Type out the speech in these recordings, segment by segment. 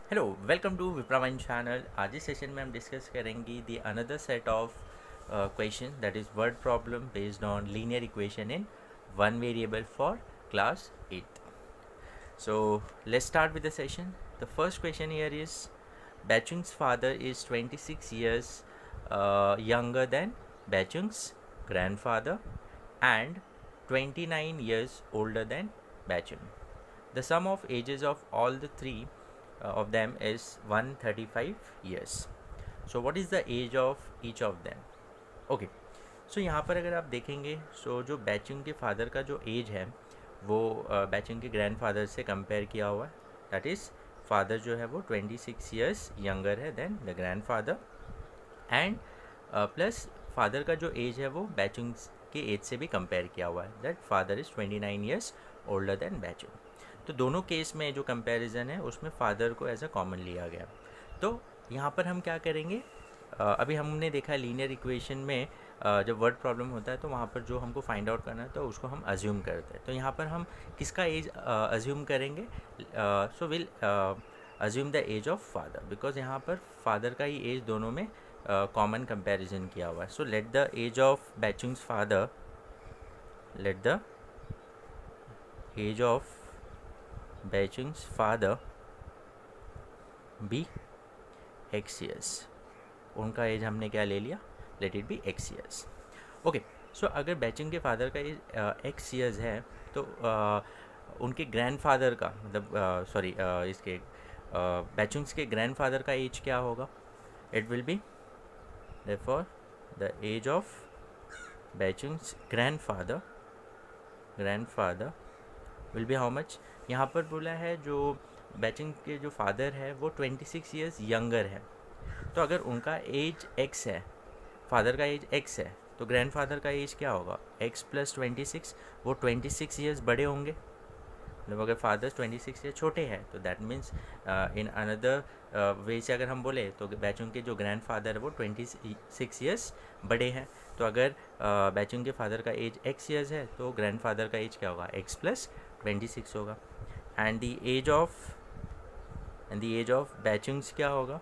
Hello welcome to विप्रावाइन channel. आज इस सेशन में हम डिस्कस करेंगे the another set of question that is word problem based on linear equation in one variable for class 8th. So let's start with the session. The first question here is Bachung's father is 26 years younger than Bachung's grandfather and 29 years older than Bachung. The sum of ages of all the three of them is 135 years. So what is the age of each of them? Okay. सो यहाँ पर अगर आप देखेंगे जो batching के father का जो as है वो बैचिंग के ग्रैंडफादर से कंपेयर किया हुआ है. दैट इज़ फादर जो है वो 26 ईयर्स यंगर है than the grandfather and plus father का जो एज है वो बैचिंग के एज से भी कंपेयर किया हुआ है. That father is 29 years older than Bhaichung. तो दोनों केस में जो कंपैरिजन है उसमें फादर को एज अ कॉमन लिया गया. तो यहाँ पर हम क्या करेंगे, अभी हमने देखा लीनियर इक्वेशन में जब वर्ड प्रॉब्लम होता है तो वहाँ पर जो हमको फाइंड आउट करना है तो उसको हम अज्यूम करते हैं. तो यहाँ पर हम किसका एज अज्यूम करेंगे? So will assume the age of father because यहाँ पर फादर का ही एज दोनों में कॉमन कंपैरिजन किया हुआ है. So let the age of Baichung's father, let the age of Bachung's father be x years. उनका एज हमने क्या ले लिया? Let it be x years. Okay. So अगर बैचिंग के फादर का एज x years है तो उनके ग्रैंडफादर का मतलब इसके बैचिंग्स के ग्रैंडफादर का एज क्या होगा? It will B therefore the age of Bachung's grandfather will be how much? यहाँ पर बोला है जो बैचिंग के जो फादर है वो 26 ईयर्स यंगर है. तो अगर उनका एज x है, फादर का एज x है, तो ग्रैंडफादर का एज क्या होगा? x plus 26. वो 26 ईयर्स बड़े होंगे. मतलब अगर फादर 26 ईयर छोटे हैं तो that means in another way से अगर हम बोले तो बैचुंग के जो ग्रैंडफादर है वो 26 ईयर्स बड़े हैं. तो अगर बैचुंग के फादर का एज x ईयर्स है तो ग्रैंडफादर का एज क्या होगा? x प्लस 26 होगा. एंड द एज ऑफ बैचुंग्स क्या होगा?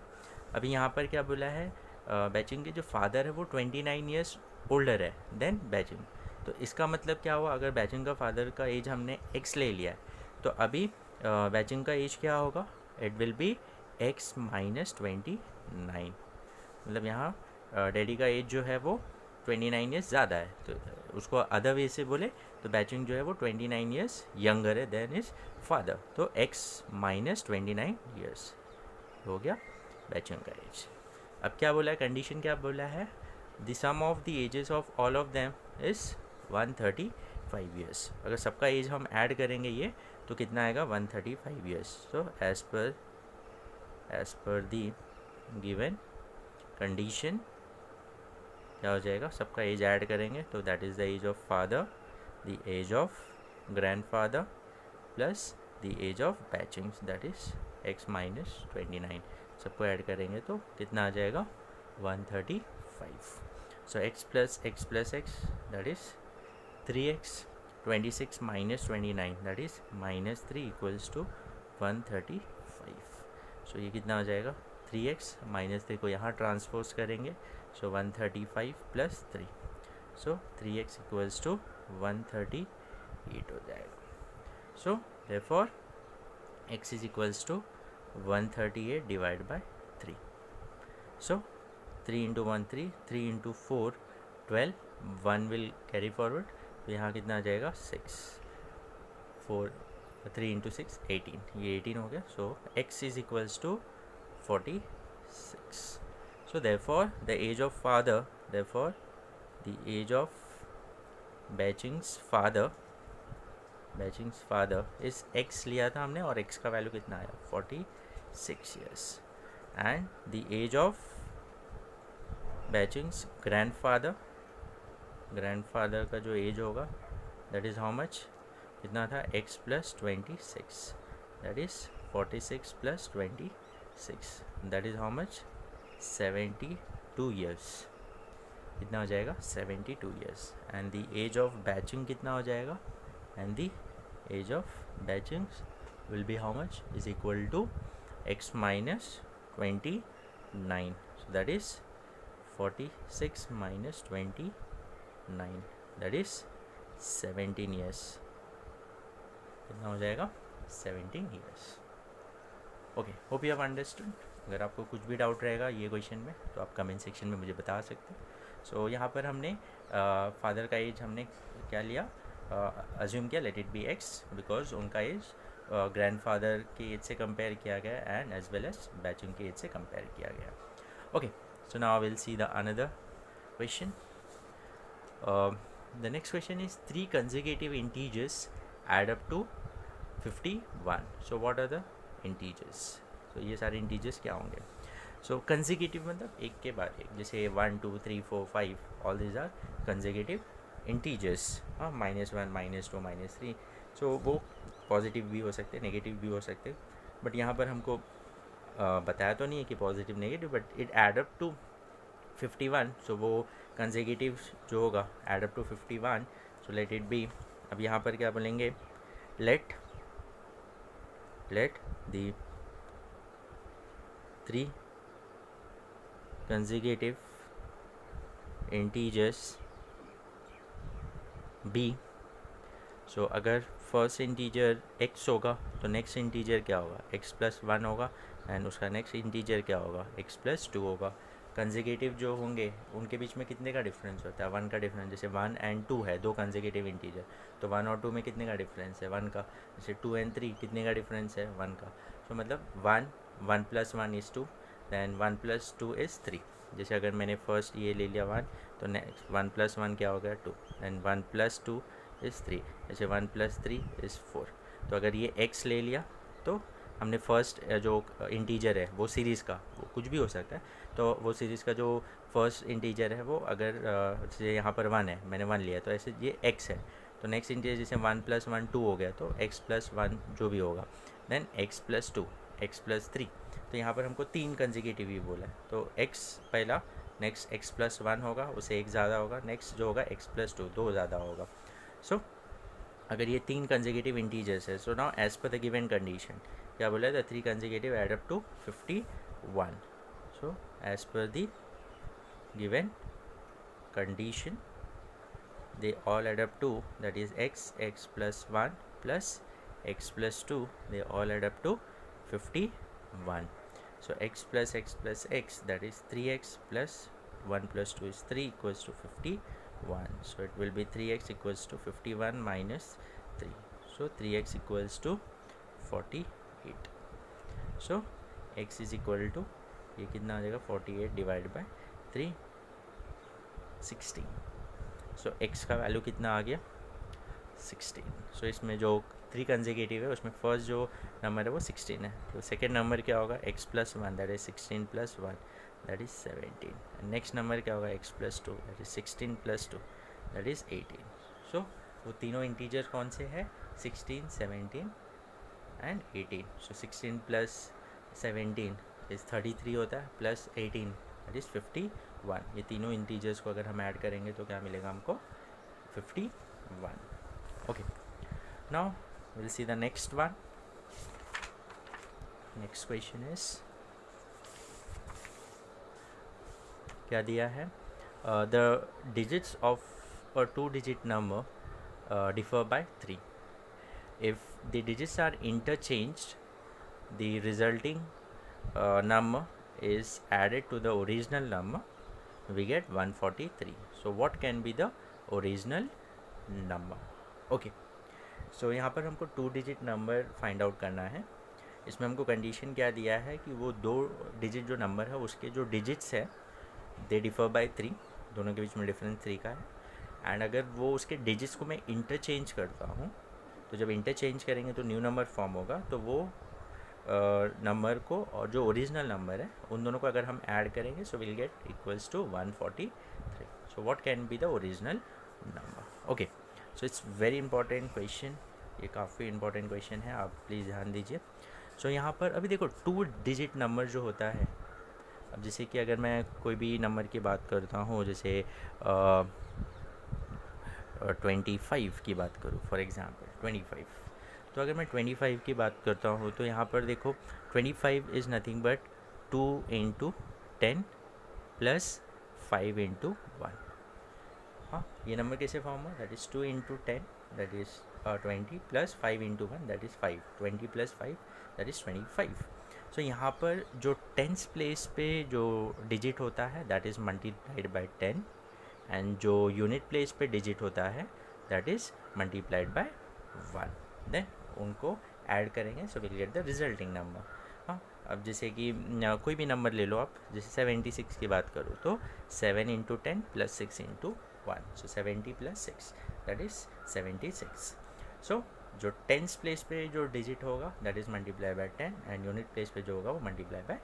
अभी यहाँ पर क्या बोला है? बैचुंग के जो फादर है वो 29 ईयर्स ओल्डर है देन बैचुंग. तो इसका मतलब क्या हुआ? अगर बैचुंग का फादर का एज हमने x ले लिया है तो अभी बैचिंग का एज क्या होगा? It will be x minus 29. मतलब यहाँ डैडी का एज जो है वो 29 ईयर्स ज़्यादा है. तो उसको अदर वे से बोले तो बैचिंग जो है वो 29 ईयर्स यंगर है देन इज फादर. तो x माइनस 29 ईयर्स हो गया बैचिंग का एज. अब क्या बोला है? कंडीशन क्या बोला है? The sum of the ages of all of them is 135 years. अगर सबका एज हम ऐड करेंगे ये तो कितना आएगा? 135 ईयर्स. सो एज पर दी गिवन कंडीशन क्या हो जाएगा? सबका एज ऐड करेंगे तो that is the age of father, the age of grandfather plus the age of Baichung's that is x minus 29. सबको ऐड करेंगे तो कितना आ जाएगा? 135. So x plus x that is 3x. 26 minus 29 that is minus 3 equals to 135. सो ये कितना हो जाएगा? 3x माइनस 3 को यहाँ ट्रांसपोज करेंगे so 135 plus 3. So 3x equals to 138 हो जाएगा. So therefore x is equals to 138 divide by 3. So 3 into 1 3 into 4 12, 1 will carry forward तो यहाँ कितना आ जाएगा? 6. 3 इंटू 6 18. ये 18 हो गया. So x is equals to 46. So therefore the age of father, therefore the age of Baichung's father is x लिया था हमने और x का वैल्यू कितना आया? 46 years. And the age of Baichung's grandfather का जो एज होगा दैट इज़ हाउ मच? कितना था? x plus 26 that is 46 plus 26 that is how much? 72 years. कितना हो जाएगा? 72 years. And the age of Bhaichung कितना हो जाएगा? And the age of Bhaichung will be how much? Is equal to x minus 29, so that is 46 minus 29, that is 17 years. कितना हो जाएगा? 17 years. Okay, hope you have understood. अगर आपको कुछ भी डाउट रहेगा ये क्वेश्चन में तो आप कमेंट सेक्शन में मुझे बता सकते हैं. सो यहाँ पर हमने फादर का एज हमने क्या लिया, अज्यूम किया, let it be X, because उनका एज ग्रैंडफादर के एज से कंपेयर किया गया and as well as Bhaichung के एज से कंपेयर किया गया. Okay, so now will see the another question. The next question is 3 consecutive integers add up to 51. So what are the integers? So ये सारे integers क्या होंगे? So consecutive मतलब एक के बाद एक, जैसे 1 2 3 4 5, all these are consecutive integers. हाँ, -1 -2 -3. So वो पॉजिटिव भी हो सकते हैं, नेगेटिव भी हो सकते हैं, बट यहाँ पर हमको बताया तो नहीं है कि positive negative, but it add up to 51. So वो कंसेक्यूटिव जो होगा add up to 51. So let it be, अब यहाँ पर क्या बोलेंगे, let the 3 consecutive integers b. So अगर फर्स्ट इंटीजर x होगा तो नेक्स्ट इंटीजर क्या होगा, x प्लस 1 होगा, एंड उसका नेक्स्ट इंटीजर क्या होगा, x प्लस 2 होगा. कंसेक्यूटिव जो होंगे उनके बीच में कितने का डिफरेंस होता है, 1 का डिफरेंस. जैसे 1 एंड 2 है, 2 कंसेक्यूटिव इंटीजर, तो 1 और 2 में कितने का डिफरेंस है, 1 का. जैसे 2 एंड 3 कितने का डिफरेंस है, 1 का. तो मतलब 1 plus 1 is 2, then 1 plus 2 is 3. जैसे अगर मैंने फर्स्ट ये ले लिया 1, तो नेक्स्ट 1 प्लस 1 क्या हो गया, 2, दैन 1 प्लस 2 इज़ 3. जैसे 1 प्लस 3 इज़ 4. तो अगर ये x ले लिया तो हमने फर्स्ट जो इंटीजर है वो सीरीज़ का, वो कुछ भी हो सकता है, तो वो सीरीज़ का जो फर्स्ट इंटीजर है वो अगर जैसे यहाँ पर 1 है, मैंने 1 लिया, तो ऐसे ये x है, तो नेक्स्ट इंटीजर जैसे 1 प्लस 1 2 हो गया, तो x प्लस 1 जो भी होगा, then x plus 2, x plus 3. तो यहाँ पर हमको 3 कंसेक्यूटिव ही बोला है, तो x पहला, नेक्स्ट x प्लस 1 होगा, उससे 1 ज़्यादा होगा, नेक्स्ट जो होगा x प्लस 2, 2 ज़्यादा होगा. सो अगर ये 3 कंसेक्यूटिव इंटीजर्स है, so now as per the given condition क्या बोला है, the 3 consecutive add up to 51. So as per the given condition they all add up to, that is x plus 1 plus x plus 2, they all add up to 51. So x plus x, that is 3x plus 1 plus 2 is 3 equals to 51. So it will be 3x equals to 51 minus 3. So 3x equals to 48. So x is equal to, ये कितना आ जाएगा, 48 divide by 3, 16. So x का value कितना आ गया, 16. सो इसमें जो 3 consecutive है उसमें फर्स्ट जो नंबर है वो 16 है, तो सेकेंड नंबर क्या होगा, x plus 1, that is 16 plus 1, that is 17. Next number क्या होगा, x plus 2, that is 16 plus 2, that is 18. सो वो तीनों इंटीजर कौन से हैं, 16, 17 एंड 18. सो 16 प्लस 17 इज 33 होता है, प्लस 18 दैट इज़ 51. ये तीनों इंटीजर्स को अगर हम ऐड करेंगे तो क्या मिलेगा हमको, 51. Okay, now will see the next one. Next question is, क्या दिया है, the digits of a 2 digit number differ by 3. If the digits are interchanged, the resulting number is added to the original number, we get 143. So what can be the original number? Okay, so यहाँ पर हमको 2 digit number find out करना है. इसमें हमको condition क्या दिया है कि वो 2 डिजिट जो नंबर है उसके जो डिजिट्स है दे डिफर बाय 3, दोनों के बीच में डिफरेंस 3 का है. एंड अगर वो उसके डिजिट्स को मैं इंटरचेंज करता हूँ, तो जब इंटरचेंज करेंगे तो न्यू नंबर फॉर्म होगा, तो वो नंबर को और जो ओरिजिनल नंबर है उन दोनों को अगर हम ऐड करेंगे, so will get equals to 143. So what can be the original number. Okay, so it's very important question, ये काफ़ी इंपॉर्टेंट क्वेश्चन है, आप प्लीज़ ध्यान दीजिए. सो यहाँ पर अभी देखो 2 digit नंबर जो होता है, अब जैसे कि अगर मैं कोई भी नंबर की बात करता हूँ, जैसे 25 की बात करूँ फॉर एग्ज़ाम्पल 25, तो अगर मैं 25 की बात करता हूँ तो यहाँ पर देखो 25 is nothing but 2 into 10 plus 5 into 1। हाँ, ये नंबर कैसे फॉर्म हुआ? That is 2 into 10 that is 20 plus 5 into 1 that is 5। 20 plus 5 that is 25। सो यहाँ पर जो टेंस प्लेस पे जो डिजिट होता है that is multiplied by 10, and जो यूनिट प्लेस पे डिजिट होता है that is multiplied by 1। Then उनको ऐड करेंगे so will get the resulting number. हाँ, अब जैसे कि कोई भी नंबर ले लो आप, जैसे 76 की बात करो तो 7 into 10 plus 6 into 1, so 70 plus 6 that is 76। सो जो टेंस प्लेस पे जो डिजिट होगा that is multiply by 10, and unit place पे जो होगा वो मल्टीप्लाई बाय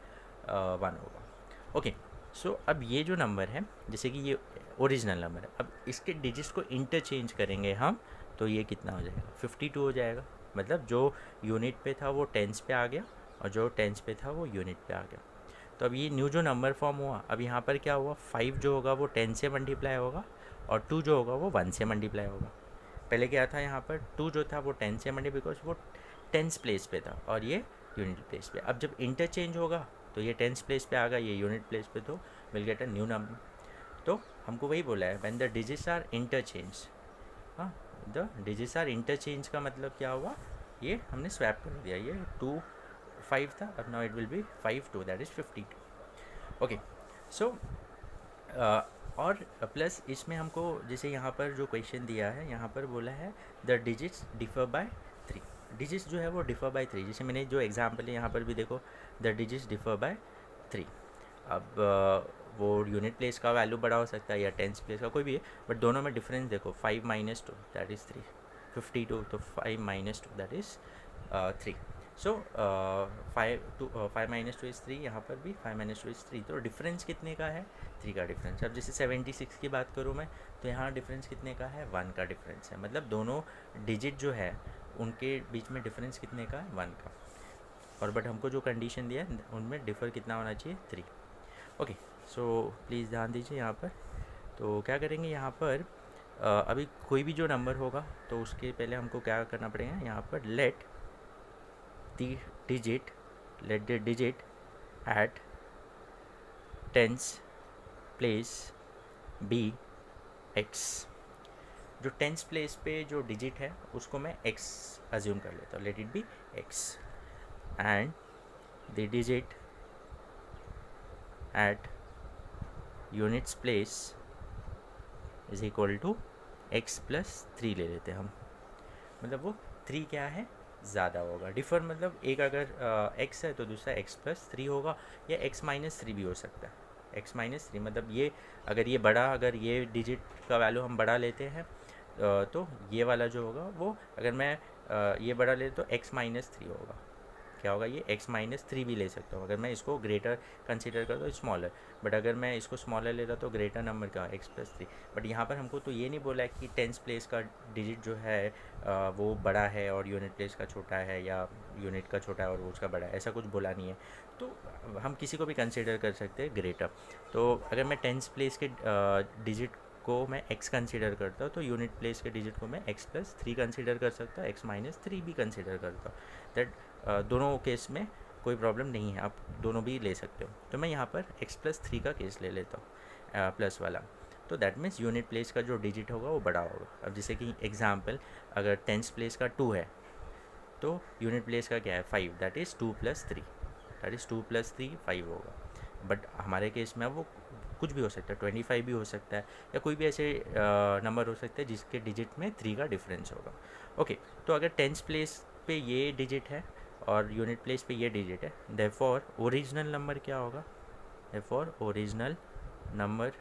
1 होगा। ओके, सो अब ये जो नंबर है जैसे कि ये ओरिजिनल नंबर है, अब इसके डिजिट्स को इंटरचेंज करेंगे हम तो ये कितना हो जाएगा? 52 हो जाएगा। मतलब जो यूनिट पे था वो टेंस पे आ गया और जो टेंस पे था वो यूनिट पे आ गया। तो अब ये न्यू जो नंबर फॉर्म हुआ, अब यहाँ पर क्या हुआ? 5 जो होगा वो 10 से मल्टीप्लाई होगा और 2 जो होगा वो 1 से मल्टीप्लाई होगा। पहले क्या था यहाँ पर? 2 जो था वो 10 से मल्टीप्लाई बिकॉज वो टेंस प्लेस पे था और ये यूनिट प्लेस पे। अब जब इंटरचेंज होगा तो ये टेंस प्लेस पे आ गया, ये यूनिट प्लेस पे, तो will get a new number. तो हमको वही बोला है when the digits are interchange. हाँ, द डिजिट्स आर इंटरचेंज का मतलब क्या हुआ? ये हमने स्वैप कर दिया, ये 2 5 था और now it will be 5 2 that is 52। Okay, so और प्लस इसमें हमको जैसे यहाँ पर जो क्वेश्चन दिया है यहाँ पर बोला है the digits differ by 3। Digits जो है वो डिफर बाय 3, जैसे मैंने जो एग्जांपल है यहाँ पर भी देखो द डिजिट्स डिफर बाय 3। अब वो यूनिट प्लेस का वैल्यू बड़ा हो सकता है या टेंस प्लेस का, कोई भी है, बट दोनों में डिफरेंस देखो 5 माइनस 2 दैट इज़ 3, 52 तो 5 minus 2 that is 3। So 5 minus 2 is 3, यहाँ पर भी 5 माइनस 2 इज़ 3, तो डिफरेंस कितने का है? 3 का डिफरेंस। अब जैसे 76 की बात करूँ मैं तो यहाँ डिफरेंस कितने का है? 1 का डिफरेंस है। मतलब दोनों डिजिट जो है उनके बीच में डिफरेंस कितने का है? 1 का। और बट हमको जो कंडीशन दिया है उनमें डिफ़र कितना होना चाहिए? 3। ओके, सो प्लीज़ ध्यान दीजिए यहाँ पर। तो क्या करेंगे यहाँ पर अभी कोई भी जो नंबर होगा तो उसके पहले हमको क्या करना पड़ेगा? यहाँ पर let the digit at tens place be x. जो टेंस प्लेस पे जो डिजिट है उसको मैं एक्स अज्यूम कर लेता हूँ, let it be x, and the digit at units place is equal to x plus 3 ले लेते हैं हम। मतलब वो 3 क्या है? ज़्यादा होगा। डिफ़र मतलब एक अगर एक्स है तो दूसरा एक्स प्लस 3 होगा, या एक्स माइनस 3 भी हो सकता है। एक्स माइनस 3 मतलब ये अगर ये बड़ा, अगर ये डिजिट का वैल्यू हम बड़ा लेते हैं तो ये वाला जो होगा वो अगर मैं ये बड़ा ले तो एक्स माइनस 3 होगा। क्या होगा? ये एक्स माइनस 3 भी ले सकता हूँ अगर मैं इसको ग्रेटर कंसिडर करता हूँ, स्मॉलर। बट अगर मैं इसको स्मॉलर ले रहा तो ग्रेटर नंबर का एक्स प्लस 3। बट यहाँ पर हमको तो ये नहीं बोला है कि टेंस प्लेस का डिजिट जो है वो बड़ा है और यूनिट प्लेस का छोटा है, या यूनिट का छोटा है और वो उसका बड़ा है, ऐसा कुछ बोला नहीं है। तो हम किसी को भी कंसिडर कर सकते हैं ग्रेटर। तो अगर मैं टेंस प्लेस के डिजिट को मैं x कंसीडर करता हूँ तो यूनिट प्लेस के डिजिट को मैं x प्लस 3 कंसीडर कर सकता हूँ, x माइनस 3 भी कंसीडर करता हूँ। दैट दोनों केस में कोई प्रॉब्लम नहीं है, आप दोनों भी ले सकते हो। तो मैं यहाँ पर x प्लस 3 का केस ले लेता हूँ प्लस वाला। तो दैट मीन्स यूनिट प्लेस का जो डिजिट होगा वो बड़ा होगा। अब जैसे कि एग्जाम्पल, अगर टेंस प्लेस का 2 है तो यूनिट प्लेस का क्या है? 5, that is 2 plus 3, that is 2 plus 3 5 होगा। बट हमारे केस में वो कुछ भी हो सकता है, 25 भी हो सकता है, या कोई भी ऐसे नंबर हो सकते हैं जिसके डिजिट में 3 का डिफरेंस होगा। ओके, तो अगर टेंस प्लेस पे ये डिजिट है और यूनिट प्लेस पे ये डिजिट है, देयरफॉर ओरिजिनल नंबर क्या होगा? देयरफॉर ओरिजिनल नंबर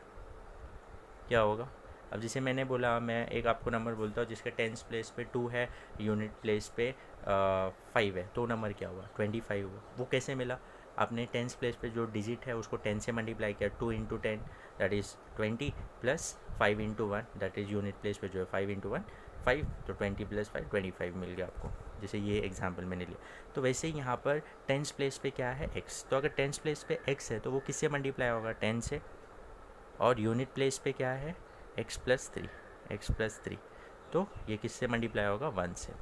क्या होगा? अब जैसे मैंने बोला, मैं एक आपको नंबर बोलता हूँ जिसके टेंस प्लेस पे 2 है, यूनिट प्लेस पे 5 है, तो नंबर क्या हुआ? 25 हुआ। वो कैसे मिला? आपने टेंस प्लेस पे जो डिजिट है उसको 10 से मल्टीप्लाई किया, 2 into 10 that is 20 plus 5 into 1 that is unit place पे जो है 5 इंटू 1 5, तो 20 प्लस 5 25 मिल गया आपको, जैसे ये एग्जांपल मैंने लिया। तो वैसे ही यहाँ पर टेंस प्लेस पे क्या है? x। तो अगर टेंस प्लेस पे x है तो वो किससे मल्टीप्लाई होगा? 10 से। और यूनिट प्लेस पे क्या है? x प्लस 3, तो ये किससे मल्टीप्लाई होगा? 1 से।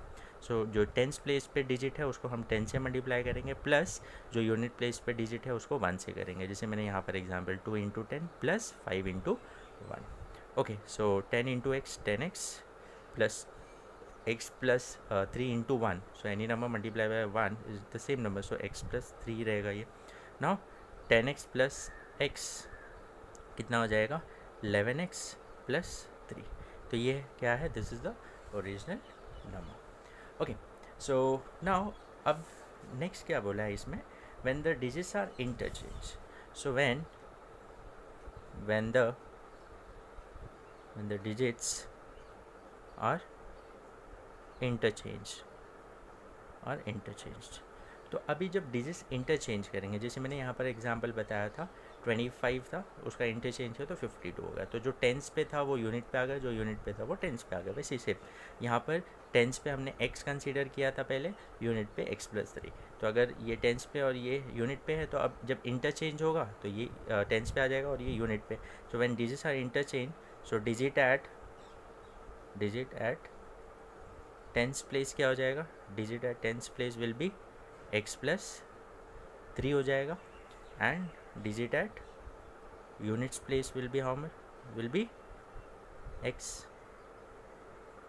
सो जो टेंस प्लेस पे डिजिट है उसको हम 10 से मल्टीप्लाई करेंगे, प्लस जो यूनिट प्लेस पे डिजिट है उसको 1 से करेंगे। जैसे मैंने यहाँ पर example 2 into 10 plus 5 into 1। Okay, so 10 into x 10x plus x plus 3 into 1, so any number multiply by 1 is the same number, so x plus 3 रहेगा ये। नाउ 10x प्लस x कितना हो जाएगा 11x प्लस 3। तो ये क्या है, this is the original number. Okay, so now अब नेक्स्ट क्या बोला है इसमें, when the digits are interchange. So when the digits are interchanged। तो अभी जब डिजिट्स इंटरचेंज करेंगे, जैसे मैंने यहाँ पर एग्जांपल बताया था 25 था, उसका इंटरचेंज है तो 52 होगा। तो जो टेंस पे था वो यूनिट पे आ गया, जो यूनिट पे था वो टेंस पे आ गया। वैसे सिर्फ यहाँ पर टेंस पे हमने x कंसीडर किया था पहले, यूनिट पे x प्लस 3। तो अगर ये टेंस पे और ये यूनिट पे है तो अब जब इंटरचेंज होगा तो ये टेंस पे आ जाएगा और ये यूनिट पे। So when digits are interchange, so digit at tens place क्या हो जाएगा, digit at tens place will be x plus 3 हो जाएगा, and digit at units place will be how much, will be x।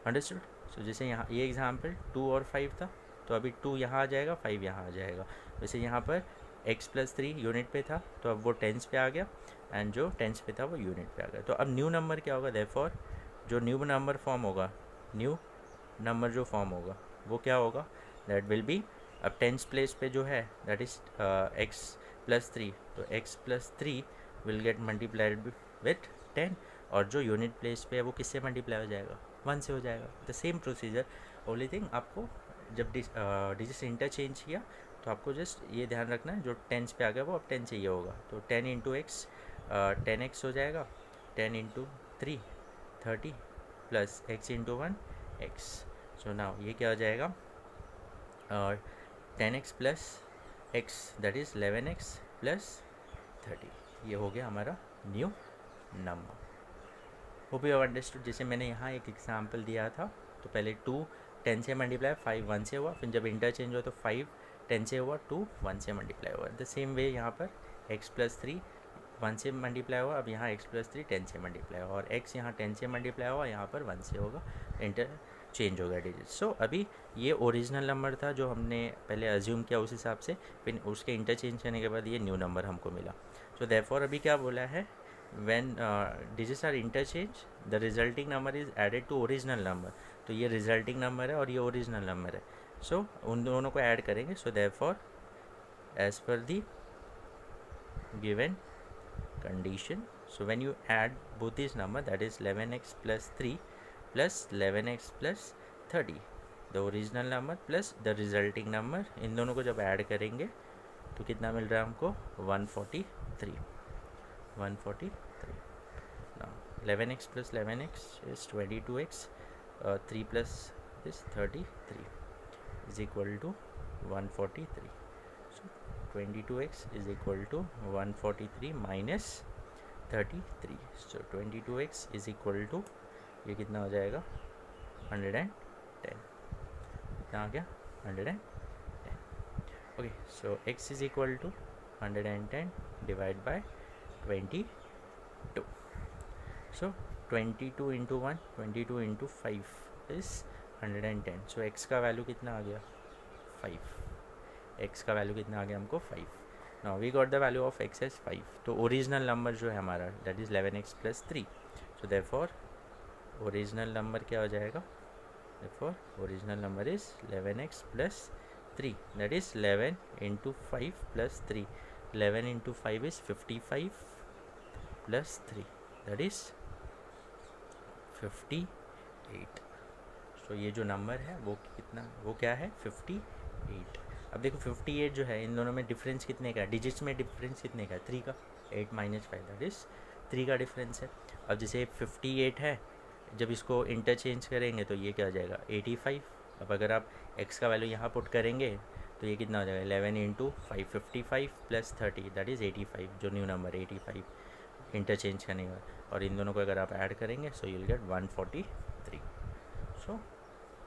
Understood. So जैसे यहाँ ये example 2 और 5 था, तो अभी 2 यहाँ आ जाएगा, 5 यहाँ आ जाएगा। वैसे यहाँ पर x प्लस 3 यूनिट पे था तो अब वो टेंस पे आ गया, एंड जो टेंस पे था वो यूनिट पे आ गया। तो अब न्यू नंबर क्या होगा, देयरफॉर जो न्यू नंबर फॉर्म होगा, न्यू नंबर जो फॉर्म होगा वो क्या होगा, दैट विल बी, अब टेंस प्लेस पे जो है दैट इज x प्लस 3, तो x plus 3 will get multiplied with 10, और जो यूनिट प्लेस पे है वो किससे मल्टीप्लाई हो जाएगा, 1 से हो जाएगा। The same procedure, only thing आपको जब डिजिट्स इंटरचेंज किया तो आपको जस्ट ये ध्यान रखना है जो टेंस पे आ गया वो अब 10 से ये होगा। तो 10 इंटू एक्स 10x हो जाएगा, 10 into 3 30 plus x into 1 x। So now ये क्या हो जाएगा, 10x plus x that is 11x plus 30। ये हो गया हमारा new number. Hope you have understood. जैसे मैंने यहाँ एक एग्जांपल दिया था, तो पहले 2 10 से मल्टीप्लाई, 5 1 से हुआ, फिर जब इंटरचेंज हुआ तो 5 10 से हुआ, 2 1 से मल्टीप्लाई हुआ। द सेम वे यहाँ पर x प्लस 3 1 से मल्टीप्लाई हुआ, अब यहाँ x प्लस 3 10 से मल्टीप्लाई हुआ, और x यहाँ 10 से मल्टीप्लाई हुआ, यहाँ पर 1 से होगा, इंटरचेंज होगा डिजिट। सो अभी ये ओरिजिनल नंबर था जो हमने पहले अज्यूम किया उस हिसाब से, फिर उसके इंटरचेंज करने के बाद ये न्यू नंबर हमको मिला। सो देयरफॉर अभी क्या बोला है, when digits are interchanged the resulting number is added to original number। तो ये resulting number है और ये original number है, so उन दोनों को ऐड करेंगे। so therefore as per the given condition, so when you add both these number, that is 11x plus 3 plus 11x plus 30, the original number plus the resulting number, इन दोनों को जब add करेंगे तो कितना मिल रहा है हमको 143। Now 11x plus 11x is 22x, 3 plus this 33 is equal to 143. So 22x is equal to 143 minus 33. So 22x is equal to, ये कितना हो जाएगा 110, कितना आ गया 110। Okay, so x is equal to 110 divided by 22. So 22 into 1, 22 into 5 is 110. So x का value कितना आ गया 5, x का वैल्यू कितना आ गया हमको 5। Now we got the value of x as 5। तो ओरिजिनल नंबर जो है हमारा that is 11x plus 3। So therefore original number क्या हो जाएगा, therefore original number is 11x plus 3, that is 11 into 5 plus 3। 11 into 5 is 55 plus 3, that is 58। सो ये जो number है वो कितना, वो क्या है 58। अब देखो 58 जो है इन दोनों में डिफरेंस कितने का है, डिजिट्स में डिफरेंस कितने का है 3 का, 8 माइनस 5 दैट इज़ 3 का डिफरेंस है। अब जैसे 58 है, जब इसको इंटरचेंज करेंगे तो ये क्या हो जाएगा 85। अब अगर आप x का वैल्यू यहाँ पुट करेंगे तो ये कितना हो जाएगा 11 इंटू 5 55 प्लस 30 दैट इज़ 85, जो न्यू नंबर 85 इंटरचेंज करने का, और इन दोनों को अगर आप ऐड करेंगे so you will get 143। So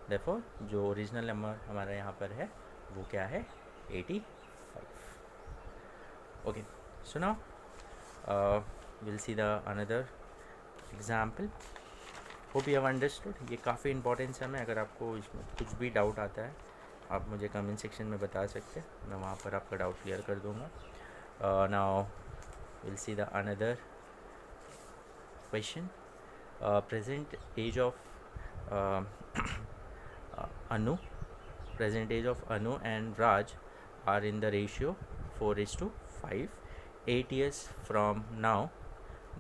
therefore जो ओरिजिनल नंबर हमारा यहाँ पर है वो क्या है 85. Okay, so now will see the another example. Hope you have understood. ये काफ़ी इंपॉर्टेंट है. अगर आपको इसमें कुछ भी डाउट आता है आप मुझे कमेंट सेक्शन में बता सकते हैं, मैं वहाँ पर आपका डाउट क्लियर कर दूँगा. Now will see the another question. Present age of Anu, present age of Anu and Raj are in the ratio 4:5. 8 years from now,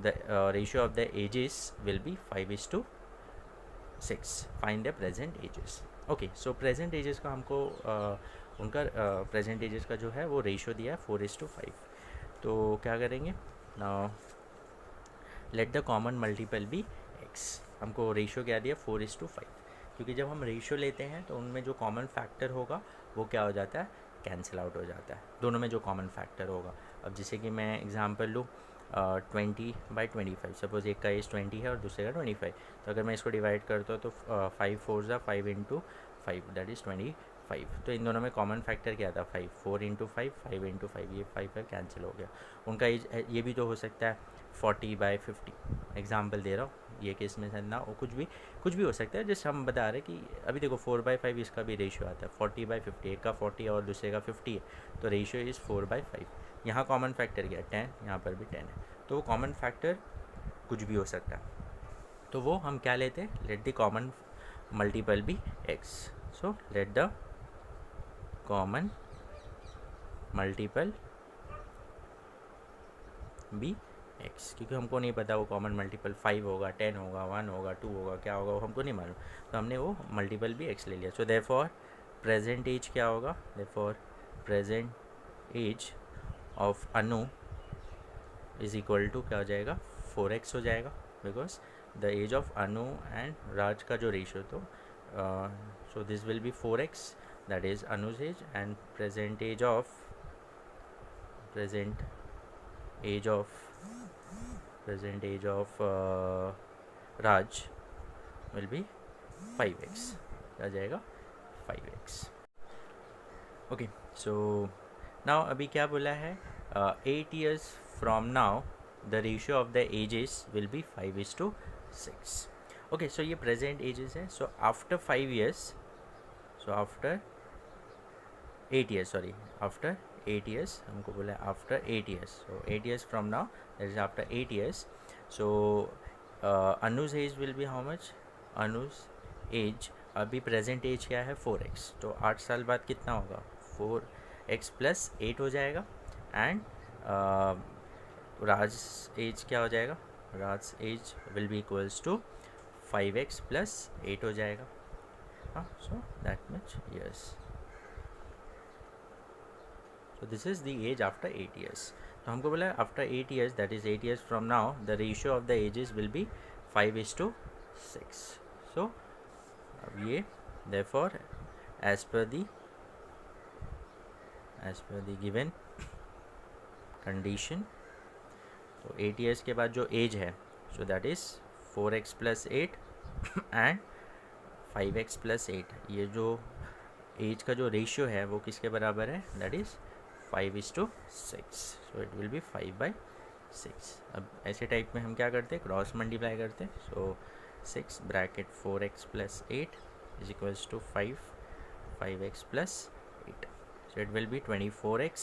the ratio of the ages will be 5:6. Find the present ages. Okay, so present ages का हमको उनका present ages का जो है वो ratio दिया है 4:5. तो क्या करेंगे, now let the common multiple be x. हमको रेशियो क्या दिया 4:5, क्योंकि जब हम रेशियो लेते हैं तो उनमें जो कॉमन फैक्टर होगा वो क्या हो जाता है, कैंसिल आउट हो जाता है, दोनों में जो कॉमन फैक्टर होगा. अब जैसे कि मैं एग्जांपल लूँ 20/25. सपोज़ एक का एज 20 है और दूसरे का 25. तो अगर मैं इसको डिवाइड करता हूँ तो 5 4 5 × 5 दैट इज़ 25. तो इन दोनों में कॉमन फैक्टर क्या था 5. 4 × 5 5 × 5, ये 5 कैंसिल हो गया. उनका एज ये भी तो हो सकता है 40/50. एग्जाम्पल दे रहा हूँ, ये केस में ना हो, कुछ भी हो सकता है. जस्ट हम बता रहे हैं कि अभी देखो 4/5 इसका भी रेशियो आता है 40/50. एक का 40 और दूसरे का 50 है, तो रेशियो इज़ 4/5. यहाँ कॉमन फैक्टर क्या है 10, यहाँ पर भी 10 है. तो कॉमन फैक्टर कुछ भी हो सकता है, तो वो हम क्या लेते हैं, let the common multiple be x. So let the common multiple be x, क्योंकि हमको नहीं पता वो कॉमन मल्टीपल 5 होगा, 10 होगा, 1 होगा, 2 होगा, क्या होगा वो हमको नहीं मालूम. तो हमने वो मल्टीपल भी x ले लिया. सो देयरफॉर प्रेजेंट एज क्या होगा, therefore present age of Anu is equal to क्या हो जाएगा 4x हो जाएगा, because the age of Anu and Raj का जो रेशियो तो so this will be 4x, that is Anuj age. And present age of Raj will be 5x, आ जाएगा 5x. ओके, सो नाउ अभी क्या बोला है, 8 years from now the ratio of the ages will be 5:6. okay, so ये present ages है. so after 5 years, so after 8 years, sorry, after 8 years हमको बोला है after 8 years. so 8 years from now, that is after 8 years. so Anu's age will be how much, Anu's age अभी present age क्या है 4x. तो 8 साल बाद कितना होगा 4x + 8 हो जाएगा. एंड राज एज क्या हो जाएगा, Raj age will be equals to 5x + 8 हो जाएगा. हाँ, so that much years. so this is the age after 8 years. तो हमको बोला after 8 years, that is 8 years from now, the ratio of the ages will be 5:6. so अब ये therefore as per the given condition, तो 8 years के बाद जो as है, so that is 4x + 8 and 5x + 8. ये जो एज का जो रेशियो है वो किसके बराबर है, that is 5:6. So it will B 5/6. अब ऐसे टाइप में हम क्या करते हैं, क्रॉस मल्टीप्लाई करते हैं. So 6 bracket 4x + 8 is equals to 5x + 8. so it will be 24x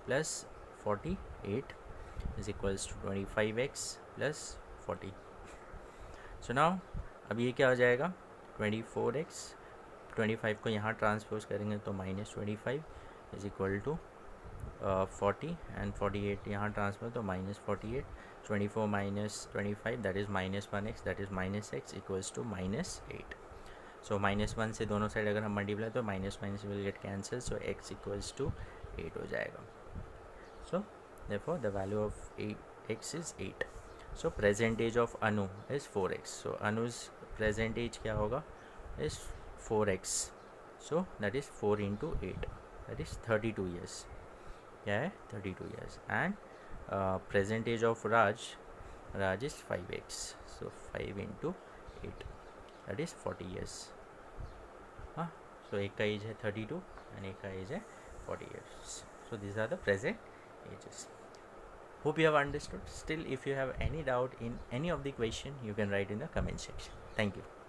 + 48 is equals to 25x + 40. so now अब ये क्या हो जाएगा 24x, 25 को यहाँ ट्रांसपोज करेंगे तो -25 इज इक्वल टू 40 एंड 48 यहाँ ट्रांसपोज तो -48. 24 - 25 that is -1x, that is -x equals to -8. So -1 से दोनों साइड अगर हम मल्टीप्लाई तो -- will get cancel. So x equals to 8 हो जाएगा. सो therefore the value of x is 8. so present age of Anu is 4x. so Anu's present age क्या होगा is 4x. so that is 4 × 8, that is 32 years. क्या है 32 years. and present age of Raj is 5x. so 5 × 8, that is 40 years. So एक का as है 32 and एक का as है 40 years. So these are the present ages. Hope you have understood. Still, if you have any doubt in any of the question, you can write in the comment section. Thank you.